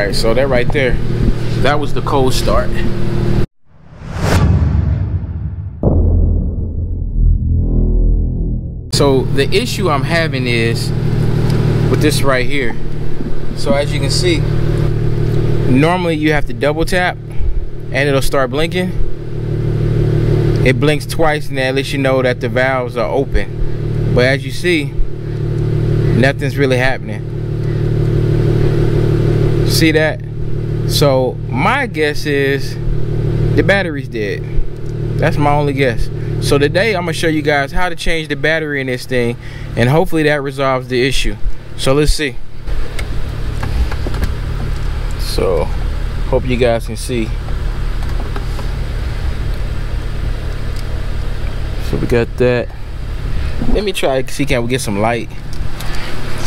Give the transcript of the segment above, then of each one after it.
Alright, so that right there, that was the cold start. So the issue I'm having is with this right here. So as you can see, normally you have to double tap and it'll start blinking. It blinks twice and that lets you know that the valves are open. But as you see, nothing's really happening. See that? So my guess is the battery's dead. That's my only guess. So today I'm gonna show you guys how to change the battery in this thing, and hopefully that resolves the issue. So let's see. So hope you guys can see. So we got that. Let me try to see, can we get some light?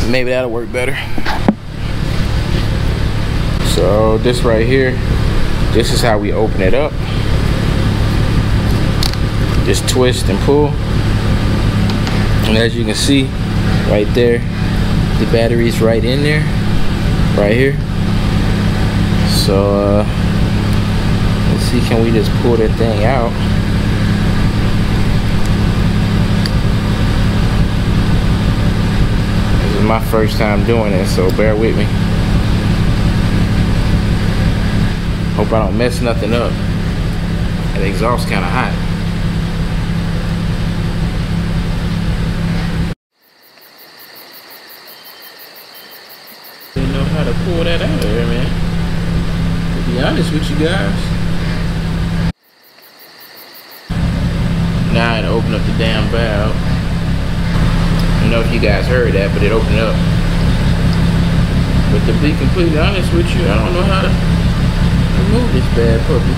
Maybe that'll work better. So this right here, this is how we open it up. Just twist and pull. And as you can see, right there, the battery's right in there, right here. So let's see, can we just pull that thing out? This is my first time doing it, so bear with me. Hope I don't mess nothing up. And the exhaust's kind of hot. Didn't know how to pull that out of there, man. To be honest with you guys. Now I had to open up the damn valve. I don't know if you guys heard that, but it opened up. But to be completely honest with you, I don't know how to remove this bad puppy.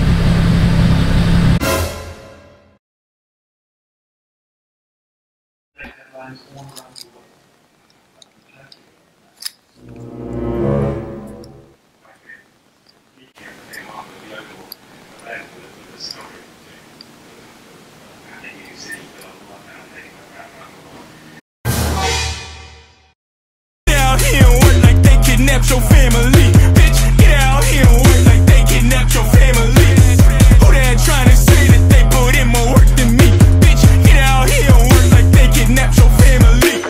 Your family, bitch, get out here and work like they kidnapped your family. Who they trying to say that they put in more work than me? Bitch, get out here and work like they kidnapped your family.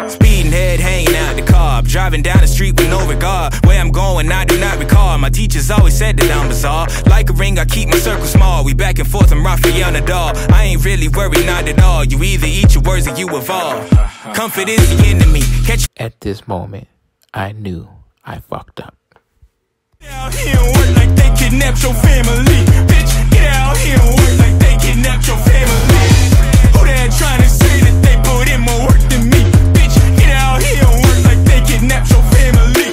Speeding head hanging out the car, driving down the street with no regard. Where I'm going, I do not recall. My teachers always said that I'm bizarre. Like a ring, I keep my circle small. We back and forth, I'm Raphael Nadal. I ain't really worried, not at all. You either eat your words or you evolve. Comfort is the enemy. Catch. At this moment, I knew I fucked up. Get out here and work like they kidnapped your family. Bitch, get out here and work like they kidnapped your family. Who they trying to say that they put in more work than me? Bitch, get out here and work like they kidnapped your family.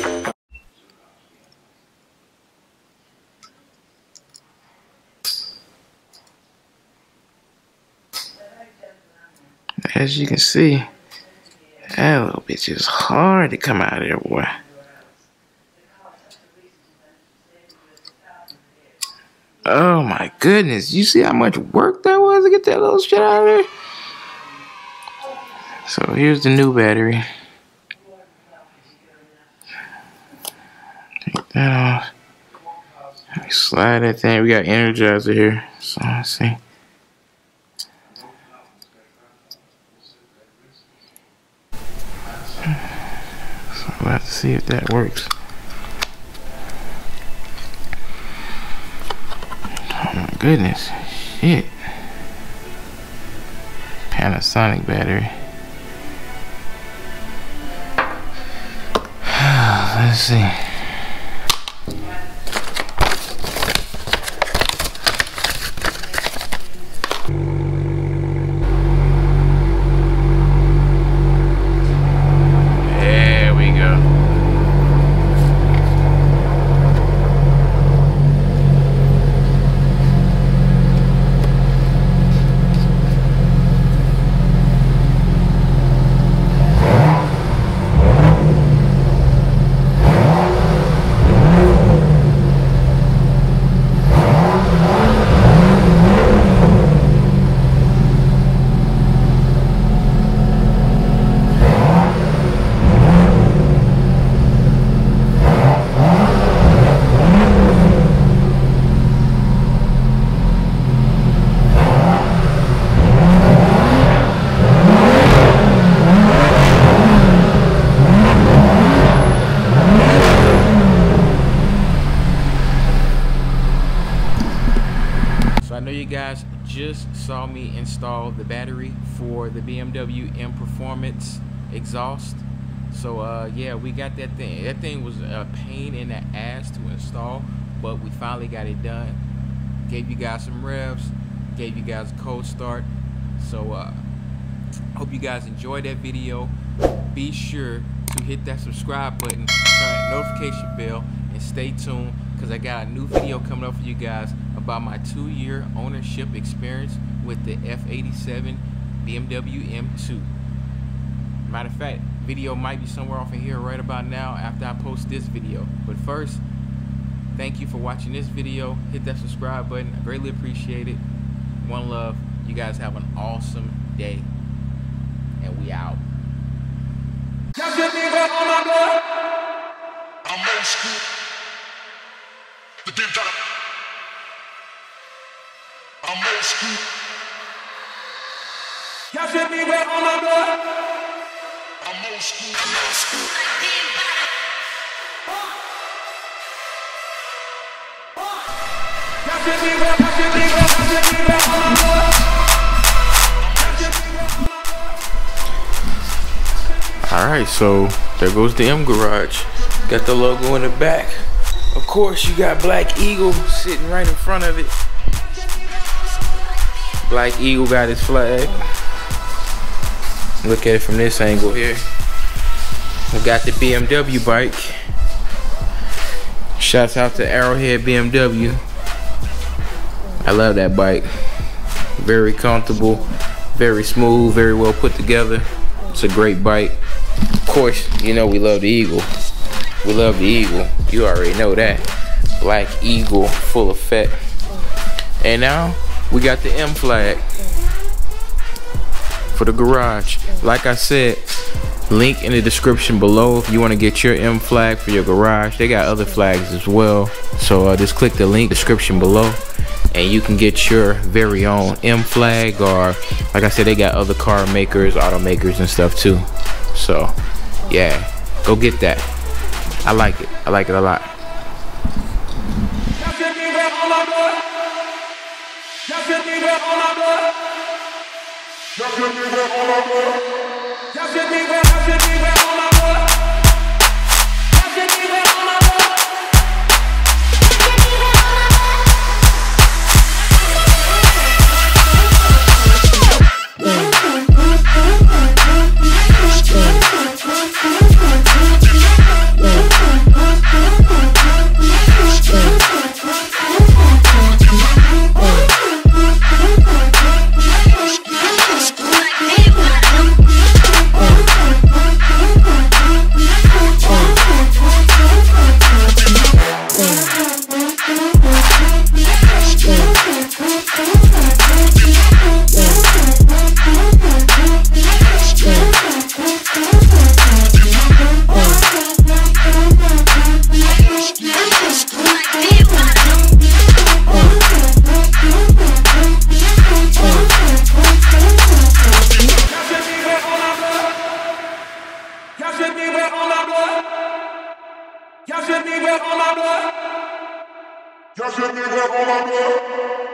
As you can see, that little bitch is hard to come out of there, boy. Oh my goodness, you see how much work that was to get that little shit out of there? So here's the new battery. Take that off. Slide that thing. We got Energizer here. So let's see. So we'll have to see if that works. Oh my goodness, shit. Panasonic battery. Let's see. There we go. you guys just saw me install the battery for the BMW M Performance exhaust. So yeah, we got that thing. That thing was a pain in the ass to install, but we finally got it done. Gave you guys some revs, gave you guys a cold start. So hope you guys enjoyed that video. Be sure to hit that subscribe button, turn that notification bell, and stay tuned, because I got a new video coming up for you guys about my 2-year ownership experience with the F87 BMW M2. Matter of fact, video might be somewhere off in here right about now after I post this video. But first, thank you for watching this video. Hit that subscribe button. I greatly appreciate it. One love. You guys have an awesome day. And we out. I'm old school. The dim top. I'm old school. Y'all should be back on my blood. I'm old school. I'm old school. Y'all should be back. Y'all should be back. Y'all should be back on my blood. Alright, so there goes the M Garage. Got the logo in the back. Of course, you got Black Eagle sitting right in front of it. Black Eagle got his flag. Look at it from this angle here. We got the BMW bike. Shouts out to Arrowhead BMW. I love that bike. Very comfortable, very smooth, very well put together. It's a great bike. Of course, you know we love the Eagle. We love the Eagle. You already know that. Black Eagle, full effect. And now we got the M flag for the garage. Like I said, link in the description below if you want to get your M flag for your garage. They got other flags as well. So just click the link description below and you can get your very own M flag, or like I said, they got other car makers, automakers and stuff too. So yeah, go get that. I like it. I like it a lot. Y'all should be back on my blood. Y'all should be back on my blood. Y'all should be back on my blood. Y'all should be back. Y'all should be back on my blood. Y'all should be back on my blood. Y'all should be back on my blood.